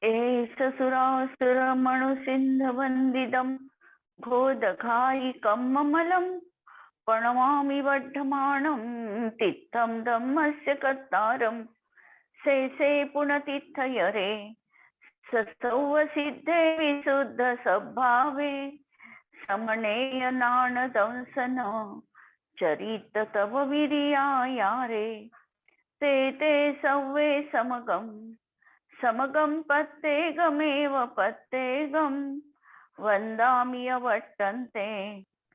एष सुरासुरमणुसिन्धवन्दितं घोदघायिकं ममलं प्रणमामि वर्धमानं तित्थं धम्मस्य कर्तारं शेषे पुनतिष्ठय रे ससौवसिद्धे विशुद्धसद्भावे समनेय नाणदंसन चरित तव विरियाया रे ते ते सव्वे समगं पत्तेगमेव पत्तेगं वन्दामि अवर्तन्ते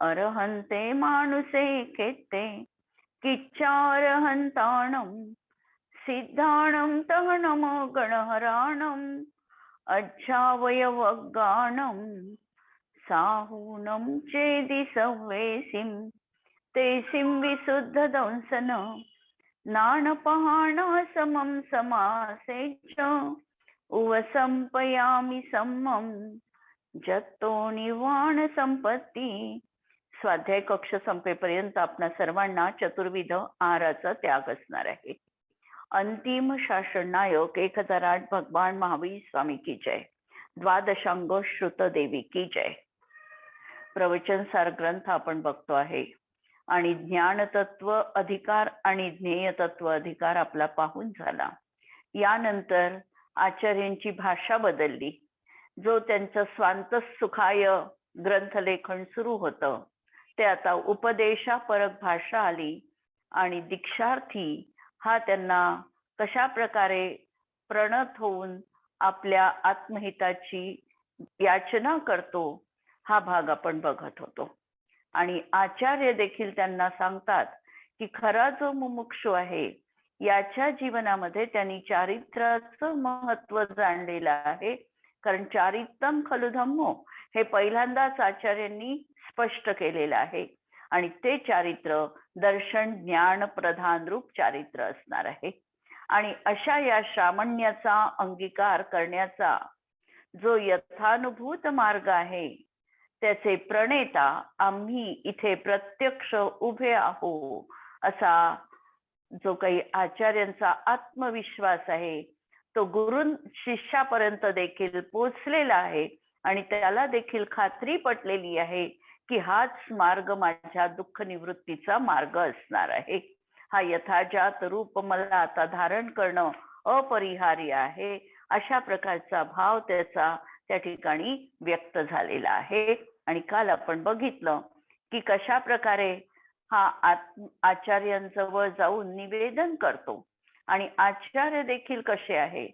अर्हन्ते मानुषे केत्ते किच्चार्हन्ताणं सिद्धाणं तहनमो गणहराणम् अज्झावयवगाणं साहूनं चेदि सव्वेसिं तेसिं विशुद्धदंसन नाणपहाण समं समासेच उवसंपयामि सम्मं जत्तो निर्वाण संपत्ती. स्वाध्याय कक्ष संपेपर्यंत आपणा सर्वांना चतुर्विध आहाराचा त्याग असणार आहे. अंतिम शासन नायक 1008 भगवान महावीर स्वामी की जय. द्वादशांग श्रुत देवी की जय. प्रवचन सार ग्रंथ आपण बघतो आहे आणि ज्ञान तत्व अधिकार आणि ज्ञेय तत्व अधिकार आपला पाहून झाला. यानंतर आचार्यांची भाषा बदलली. जो त्यांचं स्वांत सुखाय ग्रंथलेखन सुरू होतं ते आता उपदेशापरक भाषा आली आणि दीक्षार्थी हा त्यांना कशा प्रकारे प्रणत होऊन आपल्या आत्महिताची याचना करतो हा भाग आपण बघत होतो. आणि आचार्य देखील त्यांना सांगतात की खरा जो मुमुक्षु आहे याच्या जीवनामध्ये त्यांनी चारित्र्याचं महत्व जाणलेलं आहे. कारण चारित्रम खलु धम्मो हे पहिल्यांदाच आचार्यांनी स्पष्ट केलेलं आहे आणि ते चारित्र दर्शन ज्ञान प्रधान रूप चारित्र असणार आहे. आणि अशा या श्रामण्याचा अंगीकार करण्याचा जो यथानुभूत मार्ग आहे त्याचे प्रणेता आम्ही इथे प्रत्यक्ष उभे आहो असा जो काही आचार्यांचा आत्मविश्वास आहे तो गुरु शिष्यापर्यंत देखील पोचलेला आहे आणि त्याला देखील खात्री पटलेली आहे की हाच मार्ग माझ्या दुःख निवृत्तीचा मार्ग असणार आहे. हा यथाजात रूप मला आता धारण करणं अपरिहार्य आहे अशा प्रकारचा भाव त्याचा त्या ठिकाणी व्यक्त झालेला आहे. आणि काल आपण बघितलं की कशा प्रकारे हा आचार्यांजवळ जाऊन निवेदन करतो. आणि आचार्य देखील कसे आहे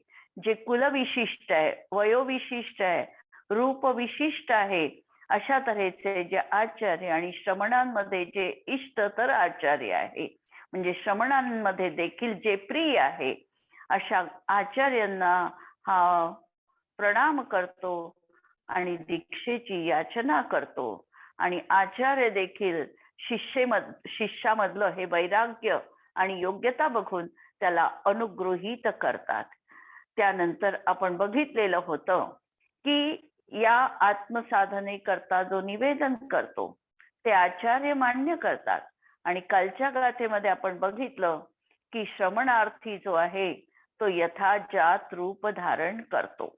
जे कुलविशिष्ट आहे, वयोविशिष्ट आहे, रूप विशिष्ट आहे अशा तऱ्हेचे जे आचार्य आणि श्रमणांमध्ये जे इष्टतर आचार्य आहे म्हणजे श्रमणांमध्ये देखील जे प्रिय आहे अशा आचार्यांना हा प्रणाम करतो आणि दीक्षेची याचना करतो. आणि आचार्य देखील शिष्यामधलं हे वैराग्य आणि योग्यता बघून त्याला अनुगृहीत करतात. त्यानंतर आपण बघितलेलं होतं की या आत्मसाधने करता जो निवेदन करतो ते आचार्य मान्य करतात. आणि कालच्या गाथेमध्ये आपण बघितलं की श्रमणार्थी जो आहे तो यथाजात रूप धारण करतो.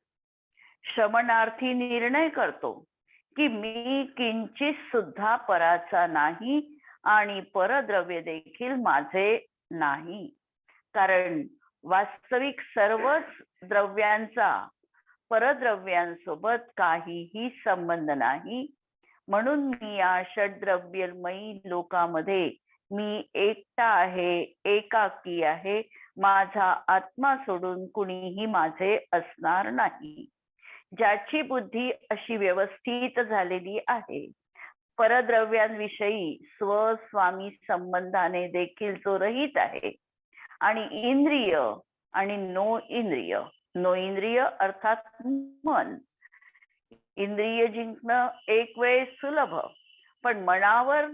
श्रमणार्थी निर्णय करतो की मी किंचित सुद्धा पराचा नाही आणि परद्रव्य देखील माझे नाही. कारण वास्तविक सर्वच द्रव्यांचा परद्रव्यांसोबत काहीही संबंध नाही. म्हणून मी या षड्द्रव्यमयी लोकामध्ये मी एकटा आहे, एकाकी आहे. माझा आत्मा सोडून कुणीही माझे असणार नाही. ज्याची बुद्धी अशी व्यवस्थित झालेली आहे परद्रव्यांविषयी स्वस्वामी संबंधाने देखील जो रहित आहे आणि इंद्रिय आणि नो इंद्रिय अर्थात मन. इंद्रिय जिंकणं एक वेळ सुलभ पण मनावर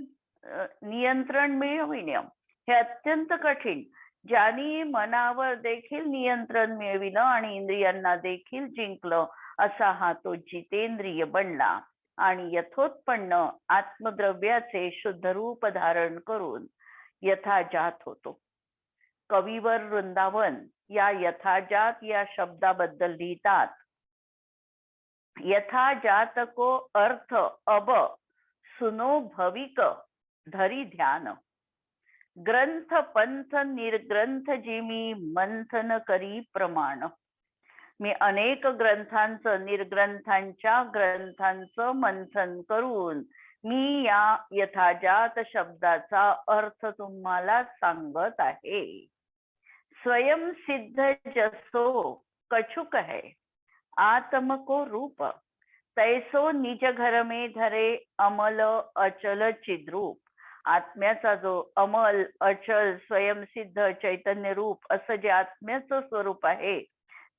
नियंत्रण मिळविणं हे अत्यंत कठीण. ज्यांनी मनावर देखील नियंत्रण मिळविलं आणि इंद्रियांना देखील जिंकलं असा हा तो जितेंद्रिय बनला आणि यथोत्पन्न आत्मद्रव्याचे शुद्ध रूप धारण करून यथाजात होतो. कविवर वृंदावन या यथाजात या शब्दाबद्दल लिहितात यथा जातको अर्थ अब सुनो भविक धरी ध्यान ग्रंथ पंथ निर्ग्रंथ जिमी मंथन करी प्रमाण. मी अनेक ग्रंथांचं निर्ग्रंथांच्या ग्रंथांचं मंथन करून मी या यथाजात शब्दाचा अर्थ तुम्हाला सांगत आहे. स्वयं सिद्ध जसो कछुक है आत्म को रूप तैसो निज घर में धरे अमल अचल चिद्रूप. आत्म्याचा जो अमल अचल स्वयंसिद्ध चैतन्य रूप असं जे आत्म्याचं स्वरूप आहे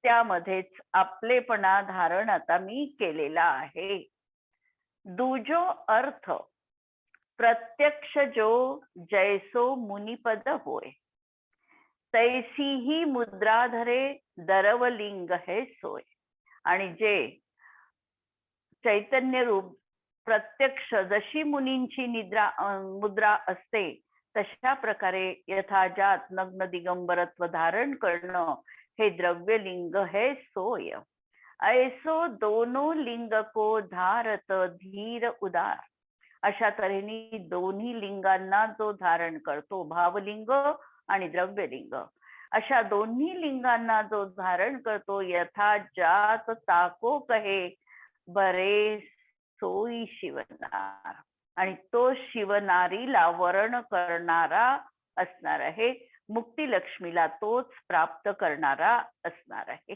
त्यामध्येच आपलेपणा धारण आता मी केलेला आहे. दुजो अर्थ प्रत्यक्ष जो जैसो मुनिपद होय तैसी ही मुद्राधरे दरवलिंग हे सोय. आणि जे चैतन्य रूप प्रत्यक्ष जशी मुनींची मुद्रा असते तशा प्रकारे यथाजात नग्न दिगंबरत्व धारण करणं हे द्रव्यलिंग हे सोय. ऐसो दोनो लिंग को धारत धीर उदार. अशा तऱ्हेने दोन्ही लिंगांना जो धारण करतो भावलिंग आणि द्रव्यलिंग अशा दोन्ही लिंगांना जो धारण करतो यथाजात ताको कहे बरे सोई शिवनार. आणि तो शिवनारीला वर्ण करणारा असणार आहे. मुक्ती लक्ष्मीला तोच प्राप्त करणारा असणार आहे.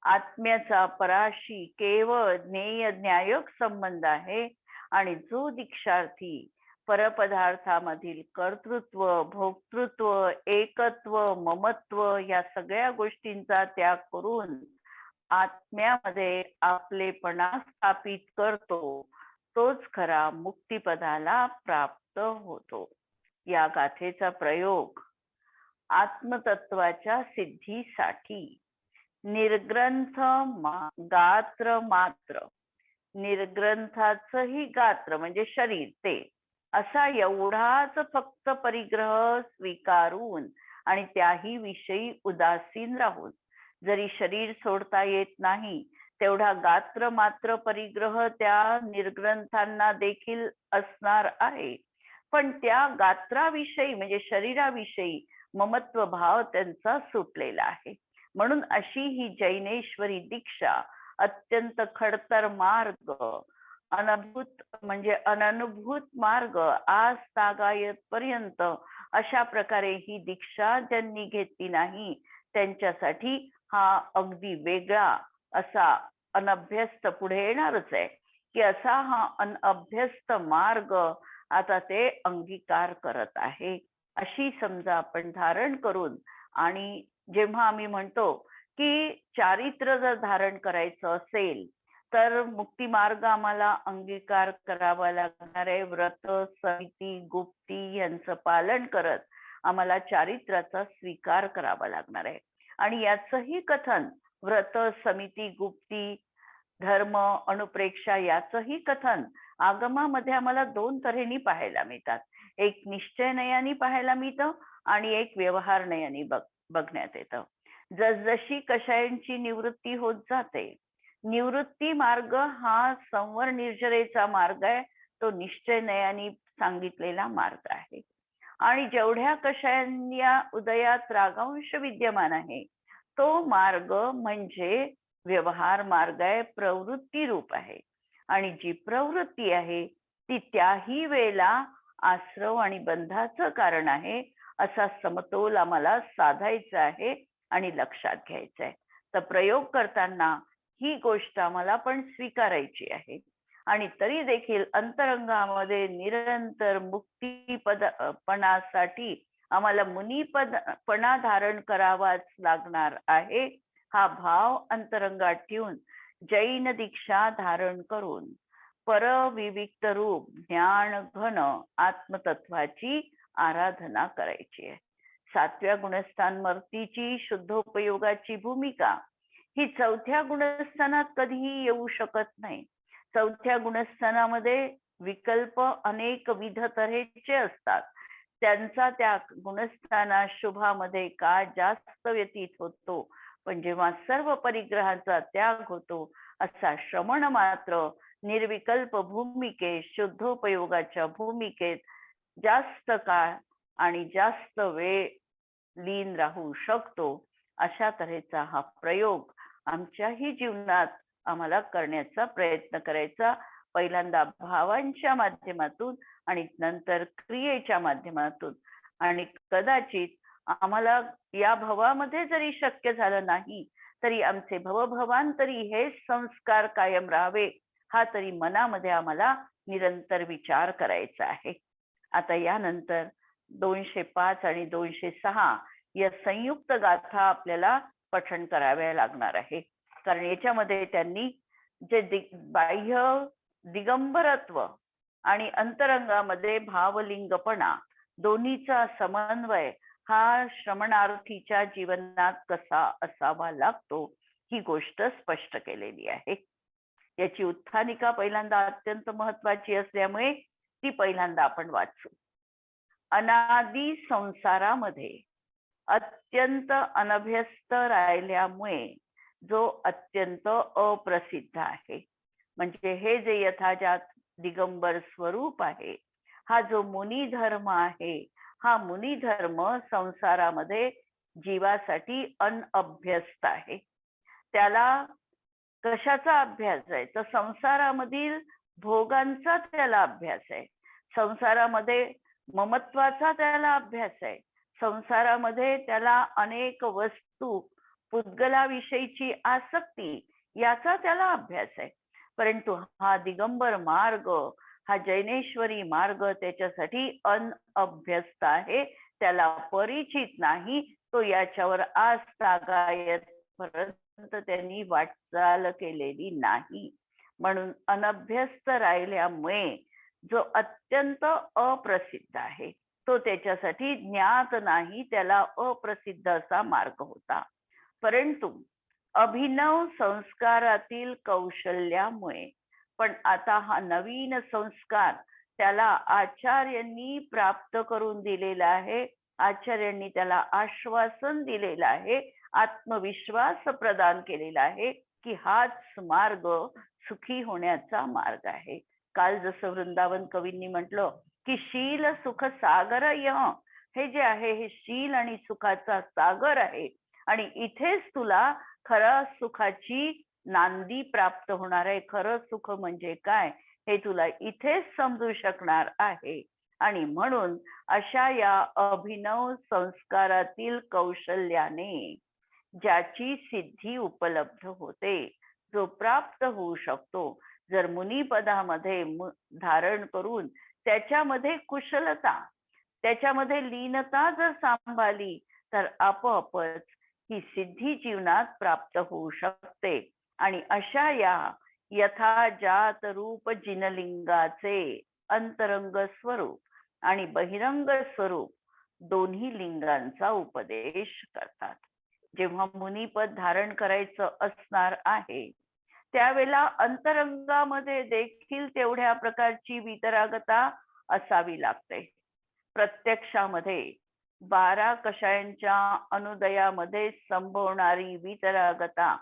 आत्म्याचा पराशी केवळ ज्ञेय न्यायक संबंध आहे आणि जो दीक्षार्थी परपदार्थामधील कर्तृत्व भोक्तृत्व एकत्व ममत्व या सगळ्या गोष्टींचा त्याग करून आत्म्यामध्ये आपलेपणा स्थापित करतो तोच खरा मुक्तिपदाला प्राप्त होतो. या गाथेचा प्रयोग आत्मतत्वाच्या सिद्धीसाठी निर्ग्रंथ गात्र मात्र. निर्ग्रंथाचंही गात्र म्हणजे शरीर ते असा एवढाच फक्त परिग्रह स्वीकारून आणि त्याही विषयी उदासीन राहून जरी शरीर सोडता येत नाही तेवढा गात्र मात्र परिग्रह त्या निर्ग्रंथांना देखील असणार आहे. पण त्या गात्राविषयी म्हणजे शरीराविषयी ममत्व भाव त्यांचा सुटलेला आहे. म्हणून अशी ही जैनेश्वरी दीक्षा अत्यंत खडतर मार्ग अनभूत म्हणजे अननुभूत मार्ग आज तागायत पर्यंत अशा प्रकारे ही दीक्षा ज्यांनी घेतली नाही त्यांच्यासाठी हा अगदी वेगळा असा अनभ्यस्त पुढे येणारच आहे की असा हा अनभ्यस्त मार्ग आता ते अंगीकार करत आहे. अशी समजा आपण धारण करून आणि जेव्हा आम्ही म्हणतो की चारित्र्य जर धारण करायचं असेल तर मुक्ती मार्ग आम्हाला अंगीकार करावा लागणार आहे. व्रत समिती गुप्ती यांचं पालन करत आम्हाला चारित्र्याचा स्वीकार करावा लागणार आहे. आणि याचंही कथन व्रत समिती गुप्ती धर्म अनुप्रेक्षा याचंही कथन आगमामध्ये आम्हाला दोन तऱ्हेने पाहायला मिळतात. एक निश्चय नयाने पाहायला मिळतं आणि एक व्यवहार नयाने बघण्यात येतं. जसजशी कषायांची निवृत्ती होत जाते निवृत्ती मार्ग हा संवर निर्जरेचा मार्ग आहे. तो निश्चय नयाने सांगितलेला मार्ग आहे. आणि जेवढ्या कषायांच्या उदयात रागांश विद्यमान आहे तो मार्ग म्हणजे व्यवहार मार्ग आहे प्रवृत्ती रूप आहे. आणि जी प्रवृत्ती आहे ती त्याही वेळेला आश्रव आणि बंधाचं कारण आहे असा समतोल आम्हाला साधायचा आहे आणि लक्षात घ्यायचं आहे. तर प्रयोग करताना ही गोष्ट आम्हाला पण स्वीकारायची आहे. आणि तरी देखील अंतरंगामध्ये निरंतर मुक्तीपणासाठी आम्हाला मुनिपणा धारण करावाच लागणार आहे. हा भाव अंतरंगात ठेवून जैन दीक्षा धारण करून परविविक्त रूप ज्ञान घन आत्मतत्वाची आराधना करायची आहे. 7व्या गुणस्थान मर्तीची शुद्धोपयोगाची भूमिका ही 4थ्या गुणस्थानात कधीही येऊ शकत नाही. 4थ्या गुणस्थानामध्ये विकल्प अनेक विध तऱ्हेचे असतात. त्यांचा त्या गुणस्थाना शुभामध्ये काळ जास्त व्यतीत होतो. पण जेव्हा सर्व परिग्रहाचा त्याग होतो असा श्रमण मात्र निर्विकल्प भूमिकेत, शुद्धोपयोगाच्या भूमिकेत जास्त काळ आणि जास्त वेळ लीन राहू शकतो. अशा तऱ्हेचा हा प्रयोग आमच्याही जीवनात आम्हाला करण्याचा प्रयत्न करायचा. पहिल्यांदा भावांच्या माध्यमातून आणि नंतर क्रियेच्या माध्यमातून. आणि कदाचित आम्हाला या भवामध्ये जरी शक्य झालं नाही तरी आमचे भवभवांतरी हे संस्कार कायम राहावे, हा तरी मनामध्ये आम्हाला निरंतर विचार करायचा आहे. आता यानंतर 205 आणि 206 या संयुक्त गाथा आपल्याला पठण कराव्या लागणार आहे. कारण याच्यामध्ये त्यांनी जे बाह्य दिगंबरत्व आणि अंतरंगामध्ये भावलिंगपणा दोन्हीचा समन्वय हा श्रमणार्थीच्या जीवनात कसा असावा लागतो, ही गोष्ट स्पष्ट केलेली आहे. याची उत्थानिका पहिल्यांदा अत्यंत महत्वाची असल्यामुळे ती पहिल्यांदा आपण वाचू. अनादी संसारामध्ये अत्यंत अनभ्यस्त राहिल्यामुळे जो अत्यंत अप्रसिद्ध आहे, म्हणजे हे जे यथाजात दिगंबर स्वरूप आहे, हा जो मुनी धर्म आहे, हा मुनी धर्म संसारामध्ये जीवासाठी अनअभ्यस्त आहे. त्याला कशाचा अभ्यास आहे? तर संसारामधील भोगांचा त्याला अभ्यास आहे. संसारामध्ये ममत्वाचा त्याला अभ्यास आहे. संसारामध्ये त्याला अनेक वस्तू, पुद्गलाविषयीची आसक्ती, याचा त्याला अभ्यास आहे. परंतु हा दिगंबर मार्ग, हा जैनेश्वरी मार्ग त्याच्यासाठी अनअभ्यस्त आहे, त्याला परिचित नाही. तो याच्यावर आज तागायतपर्यंत त्यांनी वाटचाल केलेली नाही. म्हणून अनभ्यस्त राहिल्यामुळे जो अत्यंत अप्रसिद्ध आहे, तो त्याच्यासाठी ज्ञात नाही, त्याला अप्रसिद्ध असा मार्ग होता. परंतु अभिनव संस्कारातील कौशल्यामुळे, पण आता हा नवीन संस्कार त्याला आचार्यांनी प्राप्त करून दिलेला आहे. आचार्यांनी त्याला आश्वासन दिलेलं आहे, आत्मविश्वास प्रदान केलेला आहे की हाच मार्ग सुखी होण्याचा मार्ग आहे. काल जसं वृंदावन कवींनी म्हटलं की शील सुख सागर हे जे आहे हे शील आणि सुखाचा सागर आहे. आणि इथेच तुला खरं सुखाची नांदी प्राप्त होणार आहे. खरं सुख म्हणजे काय हे तुला इथेच समजू शकणार आहे. आणि म्हणून अशा या अभिनव संस्कारातील कौशल्याने ज्याची सिद्धी उपलब्ध होते, जो प्राप्त होऊ शकतो, जर मुनिपदामध्ये धारण करून त्याच्यामध्ये कुशलता, त्याच्यामध्ये लीनता जर सांभाळली तर आपोआपच ही सिद्धी जीवनात प्राप्त होऊ शकते. आणि अशा या यथाजात रूप जिनलिंगाचे अंतरंग स्वरूप आणि बहिरंग स्वरूप दोन्ही लिंगांचा उपदेश करतात. जेव्हा मुनिपद धारण करायचं असणार आहे त्यावेळेला अंतरंगामध्ये देखील तेवढ्या प्रकारची वितरागता असावी लागते. प्रत्यक्षामध्ये 12 कषायांच्या अनुदयामध्ये संभवणारी वितरागता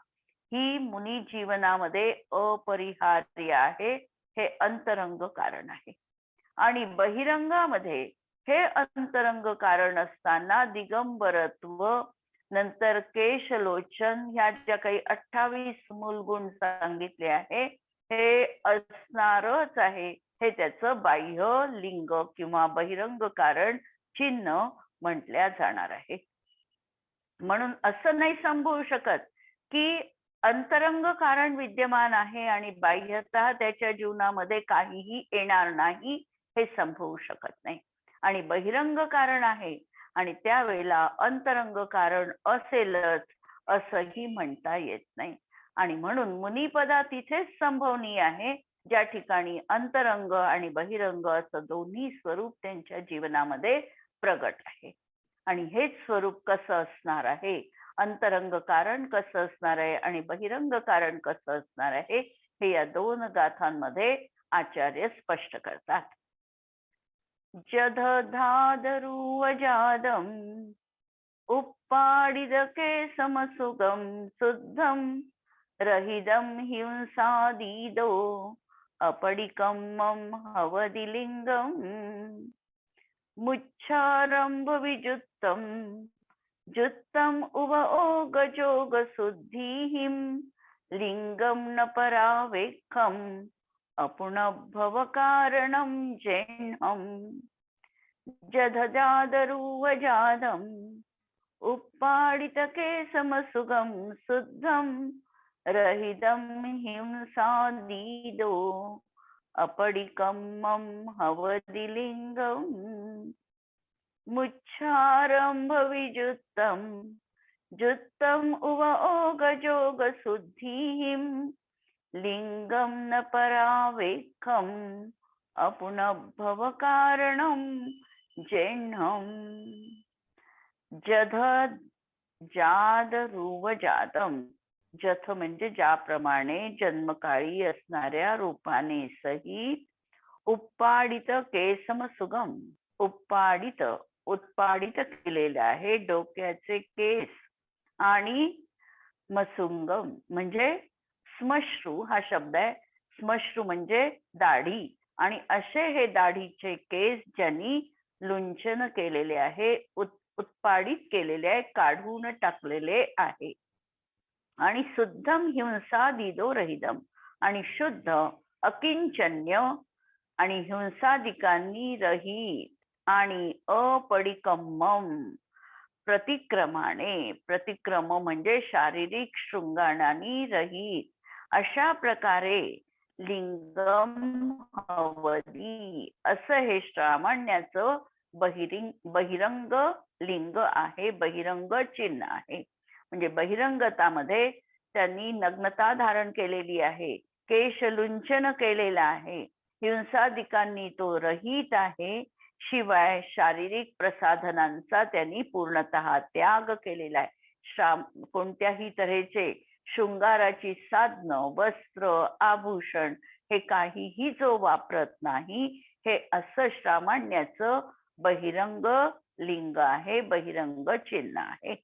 ही मुनी जीवनामध्ये अपरिहार्य आहे. हे अंतरंग कारण आहे. आणि बहिरंगामध्ये हे अंतरंग कारण असताना दिगंबरत्व, नंतर केशलोचन, ह्या ज्या काही 28 मूलगुण सांगितले आहे हे असणारच आहे. हे त्याचं बाह्य लिंग किंवा बहिरंग कारण चिन्ह म्हटल्या जाणार आहे. म्हणून असं नाही संभवू शकत की अंतरंग कारण विद्यमान आहे आणि बाह्यता त्याच्या जीवनामध्ये काहीही येणार नाही, हे संभवू शकत नाही. आणि बहिरंग कारण आहे आणि त्यावेळेला अंतरंग कारण असेलच असंही म्हणता येत नाही. आणि म्हणून मुनिपदा तिथेच संभवनीय आहे ज्या ठिकाणी अंतरंग आणि बहिरंग असं दोन्ही स्वरूप त्यांच्या जीवनामध्ये प्रगट आहे. आणि हेच स्वरूप कसं असणार आहे, अंतरंग कारण कसं असणार आहे आणि बहिरंग कारण कसं असणार आहे, हे या 2 गाथांमध्ये आचार्य स्पष्ट करतात. जदधादरुवजादम उप्पाडिदके समसुगम शुद्धम रहिदं हिंसादीदो अपडिकं मम हवदिलिंगम मुच्छारंभ विजुत्तम जुत्तम उव ओगजोग शुद्धिहिं लिंगम न परावेक्षम अपुनभव कारणं जैनम जधजादरुवजादम् उप्पाडितकेशमसुगं शुद्धं रहितं हिंसादीदो अपडिकं मम हवदिलिंगम् मुच्छारंभ विजुत्तम जुत्तम उव ओगजोग शुद्धिहिं लिंगम न परावेक्षम अपुनभव कारणं जैनम् जध जाद रुवजातम. जथ म्हणजे ज्याप्रमाणे जन्मकाळी असणाऱ्या रूपाने सहित उप्पाडित केसम सुगम. उप्पाडित उत्पाडित केलेले आहे डोक्याचे केस आणि मसुंगम म्हणजे स्मश्रू हा शब्द आहे. स्मश्रू म्हणजे दाढी आणि असे हे दाढीचे केस ज्यांनी लुंचन केलेले आहे, उत्पाडित केलेले आहे, काढून टाकलेले आहे. आणि शुद्धम हिंसा दिदो रहिदम आणि शुद्ध अकिंचन्य आणि हिंसादिकांनी रहित आणि अपडिकम्मम प्रतिक्रमाने. प्रतिक्रम म्हणजे शारीरिक शृंगाणांनी रहित अशा प्रकारे लिंगम हवदी असं हे श्रामण्याचं बहिरंग लिंग आहे, बहिरंग चिन्ह आहे. म्हणजे बहिरंगतामध्ये त्यांनी नग्नता धारण केलेली आहे, केश लुंचन केलेला आहे, हिंसादिकांनी तो रहित आहे, शिवाय शारीरिक प्रसाधनांचा त्यांनी पूर्णतः त्याग केलेला आहे. कोणत्याही तऱ्हेचे शृंगाराची साधनं, वस्त्र, आभूषण हे काहीही जो वापरत नाही, हे असं श्रामण्याचं बहिरंग लिंग आहे, बहिरंग चिन्ह आहे.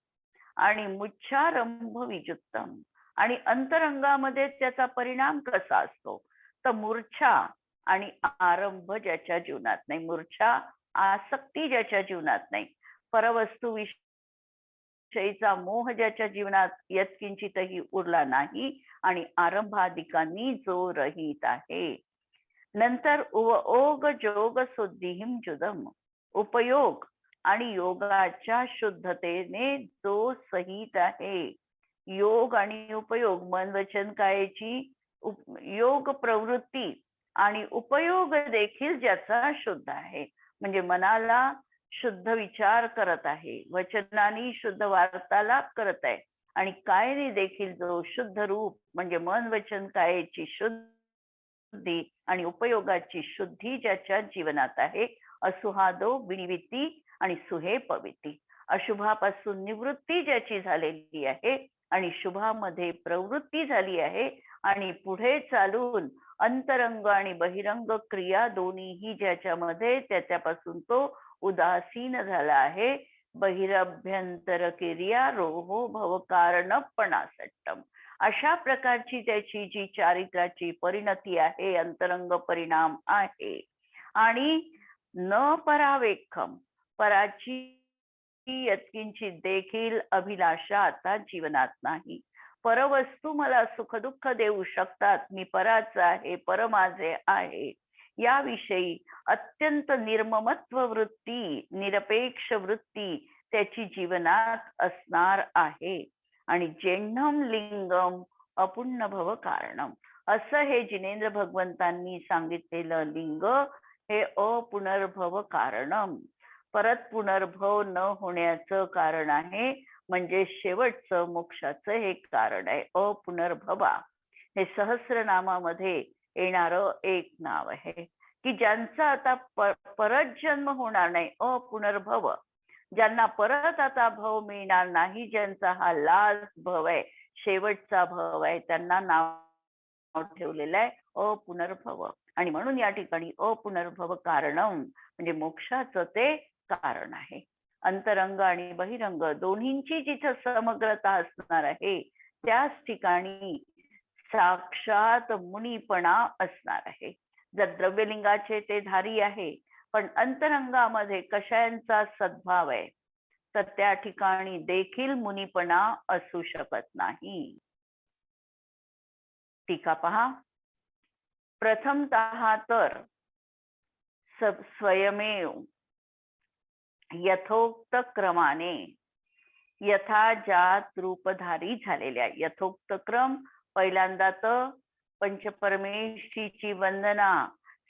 आणि मुच्छारंभ विजुत्तम आणि अंतरंगामध्ये त्याचा परिणाम कसा असतो तर मूर्छा आणि आरंभ ज्याच्या जीवनात नाही, मूर्छा आसक्ती ज्याच्या जीवनात नाही, परवस्तू विषयीचा मोह ज्याच्या जीवनात यत्किंचितही उरला नाही आणि आरंभादिकांनी जो रहित आहे. नंतर ओग जोग शुद्धिहिं जुदम उपयोग आणि योगाच्या शुद्धतेने जो सहित आहे. योग आणि उपयोग मन वचन कायेची योग प्रवृत्ती आणि उपयोग देखील ज्याचा शुद्ध आहे. म्हणजे मनाला शुद्ध विचार करत आहे, वचनाने शुद्ध वार्तालाप करत आहे आणि कायेने देखील जो शुद्ध रूप म्हणजे मन वचन कायेची शुद्धी आणि उपयोगाची शुद्धी ज्याच्या जीवनात आहे. असुहादो विनिवृत्ती आणि सुहे पविती अशुभापासून निवृत्ती ज्याची झालेली आहे आणि शुभामध्ये प्रवृत्ती झाली आहे आणि पुढे चालून अंतरंग आणि बहिरंग क्रिया दोन्हीही ज्याच्यामध्ये त्याच्यापासून तो उदासीन झाला आहे. बहिरभ्यंतर क्रिया रोहो भव कारणपणासट्टम अशा प्रकारची त्याची जी चारित्राची परिणती आहे, अंतरंग परिणाम आहे. आणि न परावेक्षम पराची यत्किंचित देखील अभिलाषा आता जीवनात नाही. परवस्तू मला सुख दुःख देऊ शकतात, मी पराच आहे, पर माझे आहे याविषयी अत्यंत निर्ममत्व वृत्ती, निरपेक्ष वृत्ती त्याची जीवनात असणार आहे. आणि जेन्नम लिंगम अपुण्यभव कारणम असं हे जिनेंद्र भगवंतांनी सांगितलेलं लिंग हे अपुनर्भव कारणम परत पुनर्भव न होण्याचं कारण आहे. म्हणजे शेवटचं मोक्षाचं हे कारण आहे. अपुनर्भवा हे सहस्रनामामध्ये येणारं एक नाव आहे की ज्यांचा आता परत जन्म होणार नाही, अपुनर्भव, ज्यांना परत आता भव मिळणार नाही, ज्यांचा हा लास्ट भव आहे, शेवटचा भव आहे, त्यांना नाव ठेवलेलं आहे अपुनर्भव. आणि म्हणून या ठिकाणी अपुनर्भव कारणम म्हणजे मोक्षाचं ते कारण आहे. अंतरंग आणि बहिरंग दोन्हींची जिथं समग्रता असणार आहे त्याच ठिकाणी साक्षात मुनीपणा असणार आहे. जर द्रव्यलिंगाचे ते धारी आहे, पण अंतरंगामध्ये कशायांचा सद्भाव आहे, तर त्या ठिकाणी देखील मुनीपणा असू शकत नाही. टीका पहा. प्रथमतः तर स्वयमेव यथोक्त क्रमाने यथा जात रूपधारी झालेल्या, यथोक्त क्रम पहिल्यांदा तर पंचपरमेष्ठीची वंदना,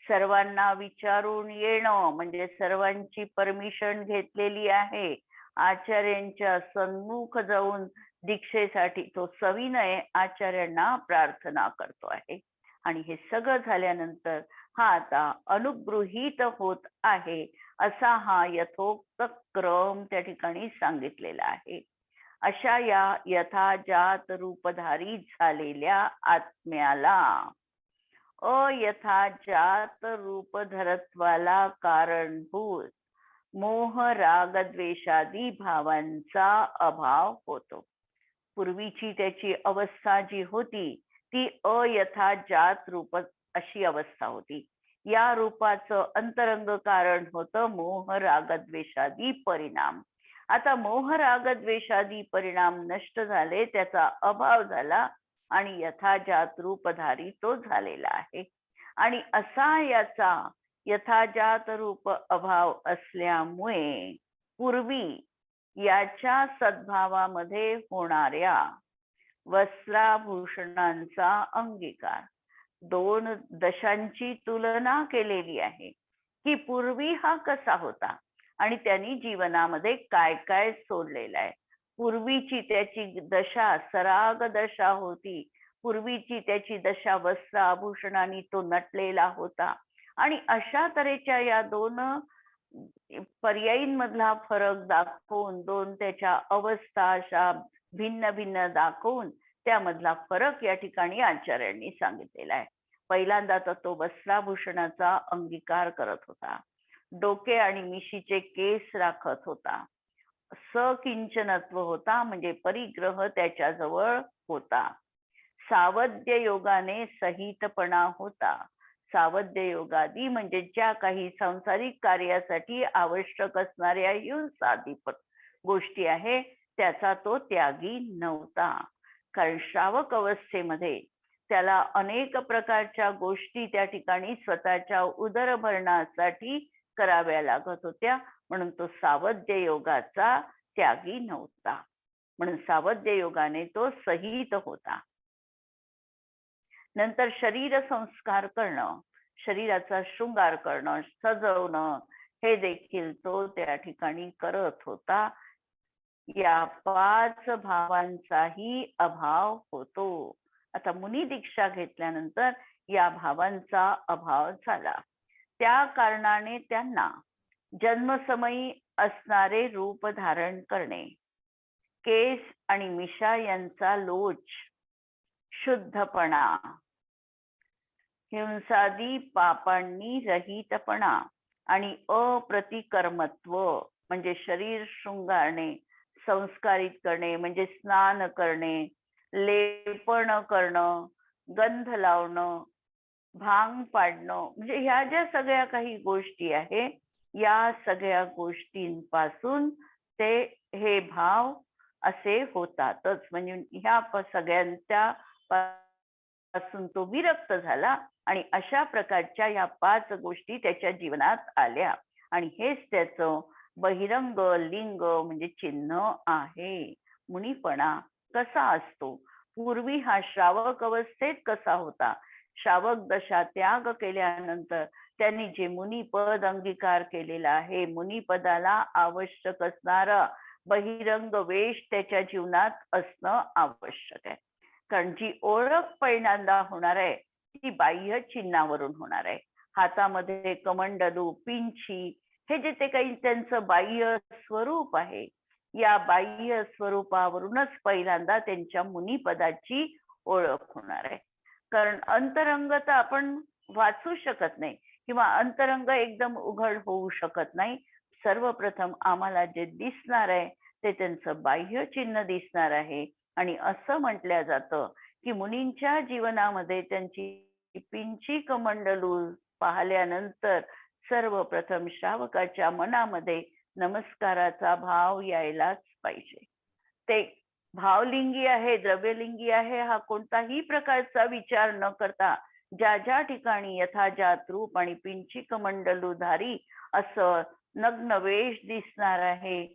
सर्वांना विचारून येणं म्हणजे सर्वांची परमिशन घेतलेली आहे, आचार्यांच्या सन्मुख जाऊन दीक्षेसाठी तो सविनय आचार्यांना प्रार्थना करतो आहे. आणि हे सगळं झाल्यानंतर हा आता अनुगृहीत होत आहे, असा हा यथोक्त क्रम त्या ठिकाणी सांगितलेला आहे. अशा या यथाजात रूपधारी झालेल्या आत्म्याला अयथाजात रूपधरत्वाला कारणभूत मोह राग द्वेषादी भावांचा अभाव होतो. पूर्वीची त्याची अवस्था जी होती ती अयथाजात रूप अशी अवस्था होती. या रूपाचं अंतरंग कारण होतं मोह राग द्वेषादी परिणाम. आता मोह राग द्वेषादी परिणाम नष्ट झाले, त्याचा अभाव झाला आणि यथाजात रूपधारी तो झालेला आहे. आणि असा याचा यथाजात रूप अभाव असल्यामुळे पूर्वी याच्या सद्भावामध्ये होणाऱ्या वस्त्राभूषणांचा अंगीकार, दोन दशांची तुलना केलेली आहे की पूर्वी हा कसा होता आणि त्यांनी जीवनामध्ये काय काय सोडलेलं आहे. पूर्वीची त्याची दशा सराग दशा होती, पूर्वीची त्याची दशा वस्त्र आभूषणांनी तो नटलेला होता. आणि अशा तऱ्हेच्या या दोन पर्यायींमधला फरक दाखवून, दोन त्याच्या अवस्था अशा भिन्न भिन्न दाखवून त्यामधला फरक या ठिकाणी आचार्यांनी सांगितलेला आहे. पहिल्यांदा तर तो वस्त्राभूषणाचा अंगीकार करत होता, डोके आणि मिशीचे केस राखत होता, सकिंचनत्व होता म्हणजे परिग्रह त्याच्याजवळ होता, सावध्य योगाने सहितपणा होता. सावध्य योगादी म्हणजे ज्या काही सांसारिक कार्यासाठी आवश्यक असणाऱ्या हिंसादी गोष्टी आहे त्याचा तो त्यागी नव्हता. कारण श्रावक अवस्थेमध्ये त्याला अनेक प्रकारच्या गोष्टी त्या ठिकाणी स्वतःच्या उदरभरणासाठी कराव्या लागत होत्या, म्हणून तो सावध्य योगाचा त्यागी नव्हता. म्हणून सावध्य योगाने तो सहित होता. नंतर शरीर संस्कार करणं, शरीराचा शृंगार करणं, सजवणं हे देखील तो त्या ठिकाणी करत होता. या 5 भावांचाही अभाव होतो. आता मुनी दीक्षा घेतल्यानंतर या भावांचा अभाव झाला. त्या कारणाने त्यांना जन्मसमयी असणारे रूप धारण करणे, केस आणि मिशा यांचा लोच, शुद्धपणा, हिंसादी पापांनी रहितपणा आणि अप्रतिकर्मत्व म्हणजे शरीर शृंगारणे, संस्कारित करणे म्हणजे स्नान करणे, लेपण करणं, गंध लावणं, भांग पाडणं, म्हणजे ह्या ज्या सगळ्या काही गोष्टी आहे या सगळ्या गोष्टींपासून ते हे भाव असे होतातच. म्हणजे ह्या सगळ्यांच्या पासून तो विरक्त झाला आणि अशा प्रकारच्या या 5 गोष्टी त्याच्या जीवनात आल्या आणि हेच त्याचं बहिरंग लिंग म्हणजे चिन्ह आहे. मुनीपणा कसा असतो, पूर्वी हा श्रावक अवस्थेत कसा होता, श्रावक दशा त्याग केल्यानंतर त्यांनी जे मुनिपद अंगीकार केलेला आहे, मुनिपदाला आवश्यक असणारा बहिरंग वेश त्याच्या जीवनात असणं आवश्यक आहे. कारण जी ओळख पहिल्यांदा होणार आहे ती बाह्य चिन्हावरून होणार आहे. हातामध्ये कमंडलू, पिंची हे जे ते काही त्यांचं बाह्य स्वरूप आहे, या बाह्य स्वरूपावरूनच पहिल्यांदा त्यांच्या मुनिपदाची ओळख होणार आहे. कारण अंतरंग तर आपण वाचू शकत नाही किंवा अंतरंग एकदम उघड होऊ शकत नाही. सर्वप्रथम आम्हाला जे दिसणार आहे ते त्यांचं बाह्य चिन्ह दिसणार आहे आणि असं म्हटलं जातं की मुनींच्या जीवनामध्ये त्यांची पिंची कमंडलू पाहिल्यानंतर सर्वप्रथम श्रावकाच्या मनामध्ये नमस्काराचा भाव यायलाच पाहिजे. ते भावलिंगी आहे, द्रव्यलिंगी आहे, हा कोणताही प्रकारचा विचार न करता ज्या ज्या ठिकाणी यथाजात रूप आणि पिंची कमंडलूधारी असं नग्न वेश दिसणार आहे,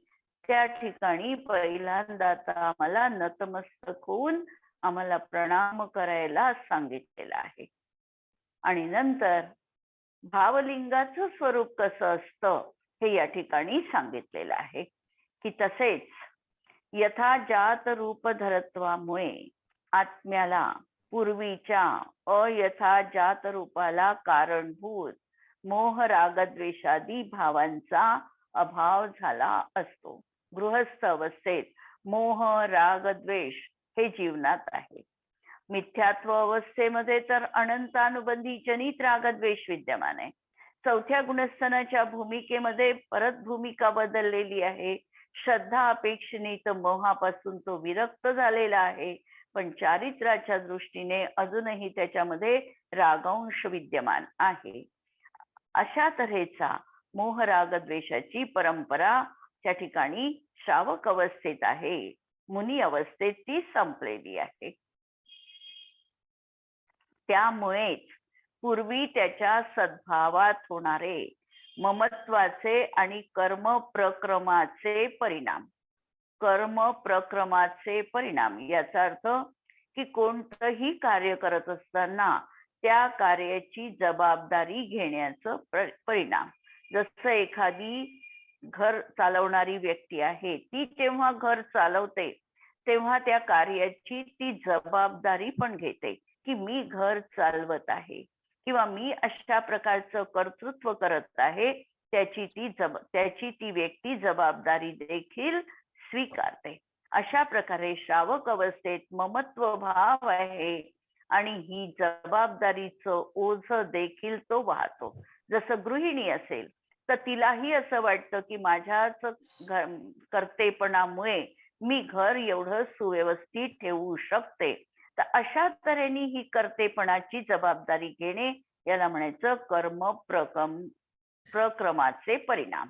त्या ठिकाणी पहिल्यांदा आम्हाला नतमस्तक होऊन आम्हाला प्रणाम करायला सांगितलेलं आहे. आणि नंतर भावलिंगाचं स्वरूप कसं असतं हे या ठिकाणी सांगितलेलं आहे की तसेच यथाजात रूपधरत्वामुळे आत्म्याला पूर्वीच्या अयथाजात रूपाला कारणभूत मोह रागद्वेषादी भावांचा अभाव झाला असतो. गृहस्थ अवस्थेत मोह रागद्वेष हे जीवनात आहे. मिथ्यात्व अवस्थेमध्ये तर अनंतानुबंधी जनित रागद्वेष विद्यमान आहे. चौथ्या गुणस्थानाच्या भूमिकेमध्ये परत भूमिका बदललेली आहे. श्रद्धा अपेक्षित मोहापासून तो विरक्त झालेला आहे, पण चारित्र्याच्या दृष्टीने अजूनही त्याच्यामध्ये रागंश विद्यमान आहे. अशा तऱ्हेचा मोह रागद्वेषाची परंपरा त्या ठिकाणी श्रावक अवस्थेत आहे. मुनी अवस्थेत ती संपलेली आहे. त्यामुळेच पूर्वी त्याच्या सद्भावात होणारे ममत्वाचे आणि कर्म प्रक्रमाचे परिणाम याचा अर्थ की कोणतंही कार्य करत असताना त्या कार्याची जबाबदारी घेण्याचं परिणाम. जसं एखादी घर चालवणारी व्यक्ती आहे, ती जेव्हा घर चालवते तेव्हा त्या कार्याची ती जबाबदारी पण घेते की मी घर चालवत आहे किंवा मी अशा प्रकारचं कर्तृत्व करत आहे, त्याची ती व्यक्ती जबाबदारी देखील स्वीकारते. अशा प्रकारे श्रावक अवस्थेत ममत्व भाव आहे आणि ही जबाबदारीचं ओझं देखील तो वाहतो. जसं गृहिणी असेल तर तिलाही असं वाटतं की माझ्याच कर्तेपणामुळे मी घर एवढं सुव्यवस्थित ठेवू शकते. तर अशा तऱ्हेने ही कर्तेपणाची जबाबदारी घेणे याला म्हणायचं कर्म प्रक्रमाचे परिणाम.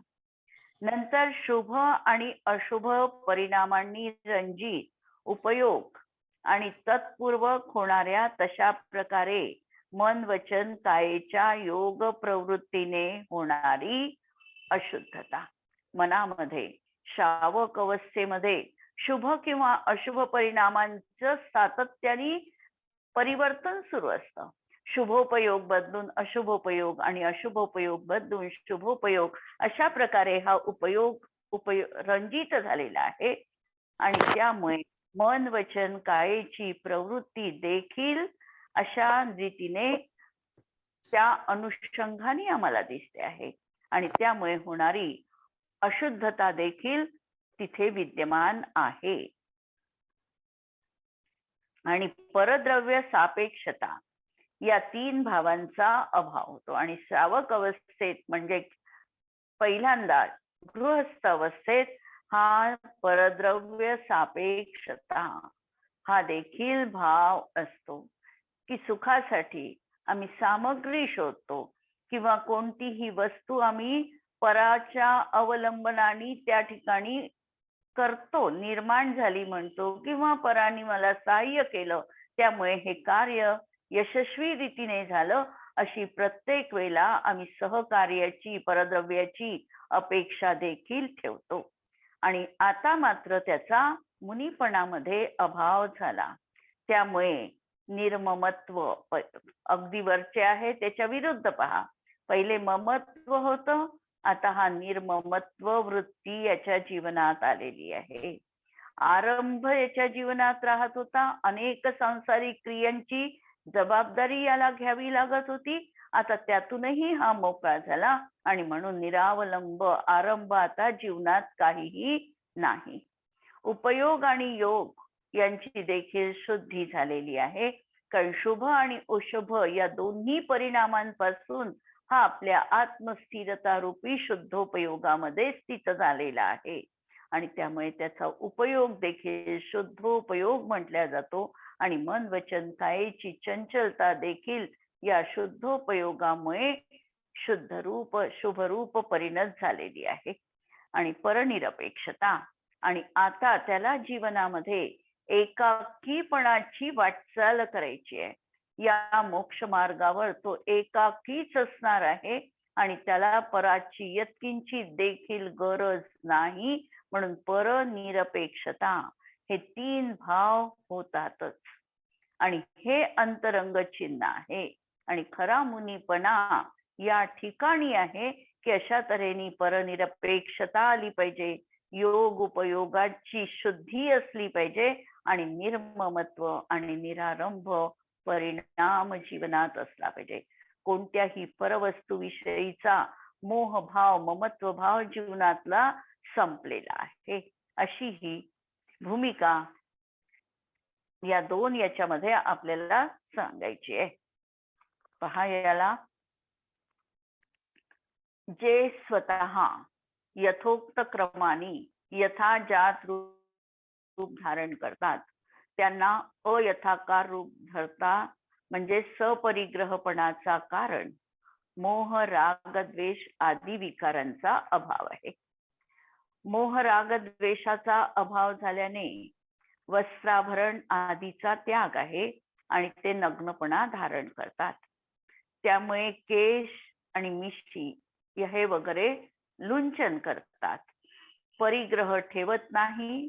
नंतर शुभ आणि अशुभ परिणामांनी रंजित उपयोग आणि तत्पूर्वक होणाऱ्या तशा प्रकारे मन वचन कायेच्या योग प्रवृत्तीने होणारी अशुद्धता. मनामध्ये श्रावक अवस्थेमध्ये शुभ किंवा अशुभ परिणामांचं सातत्याने परिवर्तन सुरू असतं. शुभोपयोग बदलून अशुभोपयोग आणि अशुभोपयोग बदलून शुभोपयोग अशा प्रकारे हा उपयोग रंजित झालेला आहे. आणि त्यामुळे मन वचन कायेची प्रवृत्ती देखील अशा रीतीने त्या अनुषंगाने आम्हाला दिसते आहे आणि त्यामुळे होणारी अशुद्धता देखील तिथे विद्यमान आहे. आणि परद्रव्य सापेक्षता या 3 भावांचा अभाव होतो. आणि श्रावक अवस्थेत म्हणजे पहिल्यांदा गृहस्थ अवस्थेत हा परद्रव्य सापेक्षता हा देखील भाव असतो की सुखासाठी आम्ही सामग्री शोधतो किंवा कोणतीही वस्तू आम्ही पराच्या अवलंबनाने त्या ठिकाणी करतो, निर्माण झाली म्हणतो किंवा पराने मला सहाय्य केलं त्यामुळे हे कार्य यशस्वी रीतीने झालं, अशी प्रत्येक वेळेला आम्ही सहकार्याची परद्रव्याची अपेक्षा देखील ठेवतो. आणि आता मात्र त्याचा मुनीपणामध्ये अभाव झाला. त्यामुळे निर्ममत्व अगदी वरचे आहे त्याच्या विरुद्ध पहा. पहिले ममत्व होतं, आता हा निर्ममत्व वृत्ती याच्या जीवनात आलेली आहे. आरंभ याच्या जीवनात राहत होता, अनेक सांसारिक क्रियांची जबाबदारी याला घ्यावी लागत होती. आता त्यातूनही हा मोकळा झाला आणि म्हणून निरावलंब आरंभ आता जीवनात काहीही नाही. उपयोग आणि योग यांची देखील शुद्धी झालेली आहे. कारण शुभ आणि अशुभ या दोन्ही परिणामांपासून हा आपल्या आत्मस्थिरता रूपी शुद्धोपयोगामध्ये स्थित झालेला आहे आणि त्यामुळे त्याचा उपयोग देखील शुद्धोपयोग म्हटला जातो. आणि मन वचन कायेची चंचलता देखील या शुद्धोपयोगामुळे शुभरूप परिणत झालेली आहे. आणि परनिरपेक्षता आणि आता त्याला जीवनामध्ये एकाकीपणाची वाटचाल करायची आहे. या मोक्ष मार्गावर तो एकाकीच असणार आहे आणि त्याला पराची यत्किंची देखील गरज नाही. म्हणून परनिरपेक्षता हे 3 भाव होतातच आणि हे अंतरंग चिन्ह आहे. आणि खरा मुनीपणा या ठिकाणी आहे की अशा तऱ्हेने परनिरपेक्षता आली पाहिजे, योग उपयोगाची शुद्धी असली पाहिजे आणि निर्ममत्व आणि निरारंभ परिणाम जीवनात असला पाहिजे. कोणत्याही परवस्तूविषयीचा मोहभाव ममत्व भाव जीवनातला संपलेला आहे. अशी ही भूमिका या 2 याच्यामध्ये आपल्याला सांगायची आहे. पहा याला, जे स्वतः यथोक्त क्रमाने यथाजात रूप धारण करतात त्यांना अयथाकार रूप धरता म्हणजे सपरिग्रहपणाचा कारण मोह राग द्वेष आदी विकारांचा अभाव आहे. मोह राग द्वेषाचा अभाव झाल्याने वस्त्राभरण आदीचा त्याग आहे आणि ते नग्नपणा धारण करतात. त्यामुळे केश आणि मिशी हे वगैरे लुंचन करतात. परिग्रह ठेवत नाही.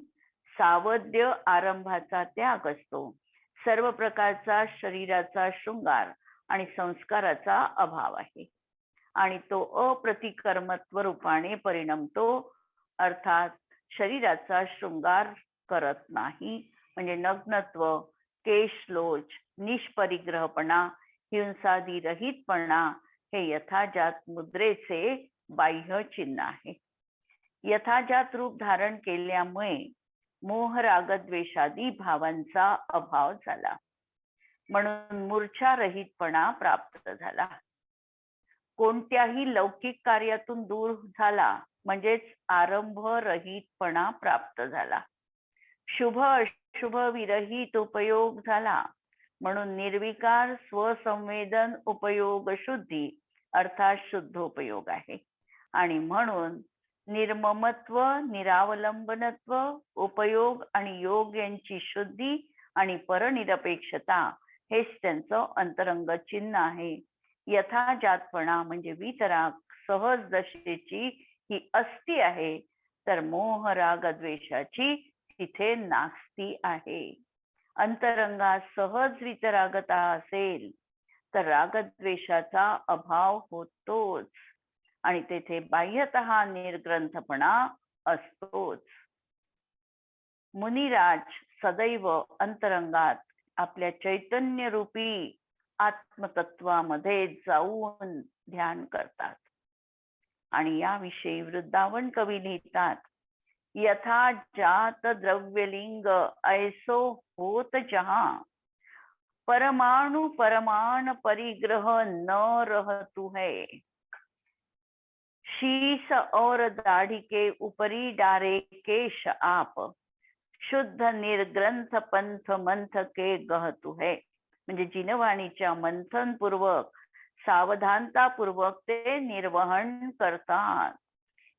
सावध्य आरंभाचा त्याग असतो. सर्व प्रकारचा शरीराचा शृंगार आणि संस्काराचा अभाव आहे आणि तो अप्रतिकर्मत्व रूपाने परिणमतो. अर्थात शरीराचा शृंगार करत नाही म्हणजे नग्नत्व, केशलोच, निष्परिग्रहपणा, हिंसादी रहितपणा हे यथाजात मुद्रेचे बाह्य चिन्ह आहे. यथाजात रूप धारण केल्यामुळे मोह राग द्वेषादी भावांचा अभाव झाला म्हणून मूर्छा रहितपणा प्राप्त झाला. कोणत्याही लौकिक कार्यातून दूर झाला म्हणजेच आरंभ रहितपणा प्राप्त झाला. शुभ अशुभ विरहित उपयोग झाला म्हणून निर्विकार स्वसंवेदन उपयोग शुद्धी अर्थात शुद्धोपयोग आहे. आणि म्हणून निर्ममत्व, निरावलंबनत्व, उपयोग आणि योग यांची शुद्धी आणि परनिरपेक्षता हेच त्यांचं अंतरंग चिन्ह आहे. यथाजातपणा म्हणजे वितराग सहज दशेची ही अस्ती आहे तर मोह राग द्वेषाची तिथे नास्ती आहे. अंतरंगात सहज वितरागता असेल तर रागद्वेषाचा अभाव होतोच आणि तेथे बाह्यतः निर्ग्रंथपणा असतोच. मुनिराज सदैव अंतरंगात आपल्या चैतन्य रूपी आत्मतत्वामध्ये जाऊन ध्यान करतात आणि याविषयी वृंदावन कवी लिहितात, यथा जात द्रव्यलिंग ऐसो होत जहां परमाणु परमान परिग्रह न रहतु है. शीस और दाढ़ी के ऊपरी डारे केश आप शुद्ध निर्ग्रंथ पंथ मंथ के गहतु है. म्हणजे जिनवाणीच्या मंथन पूर्वक सावधानतापूर्वक ते निर्वहन करतात.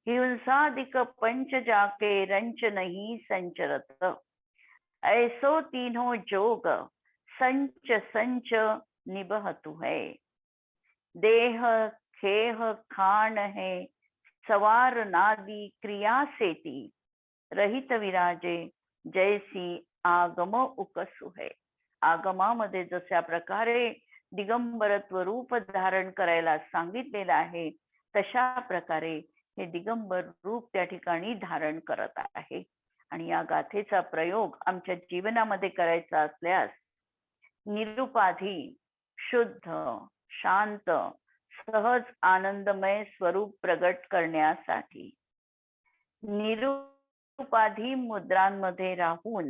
हिंसादिक पंच जाके रंच नहीं संचरत ऐसो तीनों जोग संच संच निबहतु है. देह खेह खान है सवार नादी क्रिया सेती रहित विराजे जैसी आगम उकसु है. आगमामध्ये जशा प्रकारे दिगंबरत्व रूप धारण करायला सांगितलेलं आहे तशा प्रकारे हे दिगंबर रूप त्या ठिकाणी धारण करत आहे. आणि या गाथेचा प्रयोग आमच्या जीवनामध्ये करायचा असल्यास निरुपाधी शुद्ध शांत सहज आनंदमय स्वरूप प्रगट करण्यासाठी निरुपाधी मुद्रांमध्ये राहून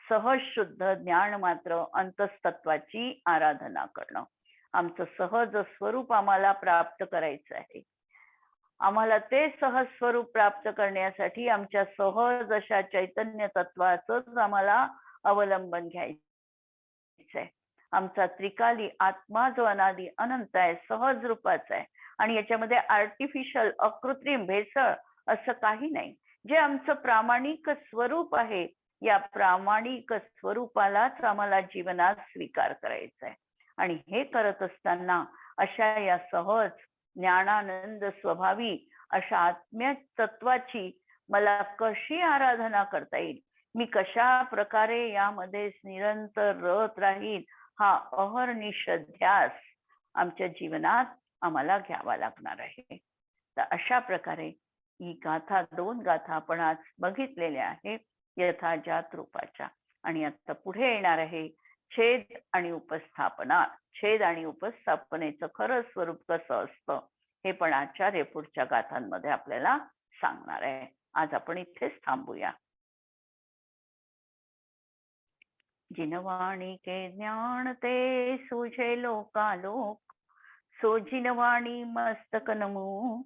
सहज शुद्ध ज्ञान मात्र अंतस्तत्वाची आराधना करणं. आमचं सहज स्वरूप आम्हाला प्राप्त करायचं आहे. आम्हाला ते सहज स्वरूप प्राप्त करण्यासाठी आमच्या सहज अशा चैतन्य तत्वाचंच आम्हाला अवलंबन घ्यायचं आहे. आमचा त्रिकाली आत्मा जो अनादी अनंत आहे, सहज रूपाचा आहे आणि याच्यामध्ये आर्टिफिशियल अकृत्रिम भेसळ असं काही नाही. जे आमचं प्रामाणिक स्वरूप आहे, या प्रामाणिक स्वरूपालाच आम्हाला जीवनात स्वीकार करायचा आहे. आणि हे करत असताना अशा या सहज ज्ञानानंद स्वभावी अशा आत्म्य तत्वाची मला कशी आराधना करता येईल, मी कशा प्रकारे यामध्ये निरंतर रत राहील, हा अहर्निश ध्यास आमच्या जीवनात आम्हाला घ्यावा लागणार आहे. तर अशा प्रकारे ही गाथा, 2 गाथा आपण आज बघितलेल्या आहे यथाजात रूपाच्या. आणि आता पुढे येणार आहे छेद आणि उपस्थापना. छेद आणि उपस्थापनेचं खरं स्वरूप कसं असतं हे पण आचार्य पुढच्या गाथांमध्ये आपल्याला सांगणार आहे. आज आपण इथेच थांबूया. जिनवाणी के ज्ञान ते सुझे लोकालोक, सो जिनवाणी मस्तक नमो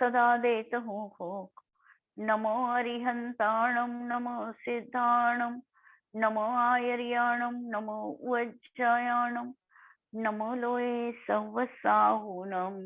सदा देत होक. नमो अरिहंताणम नमो सिद्धाणम नमो आयर्याणम नमो वज्रायाणम नमो लोये सवसाहुनम.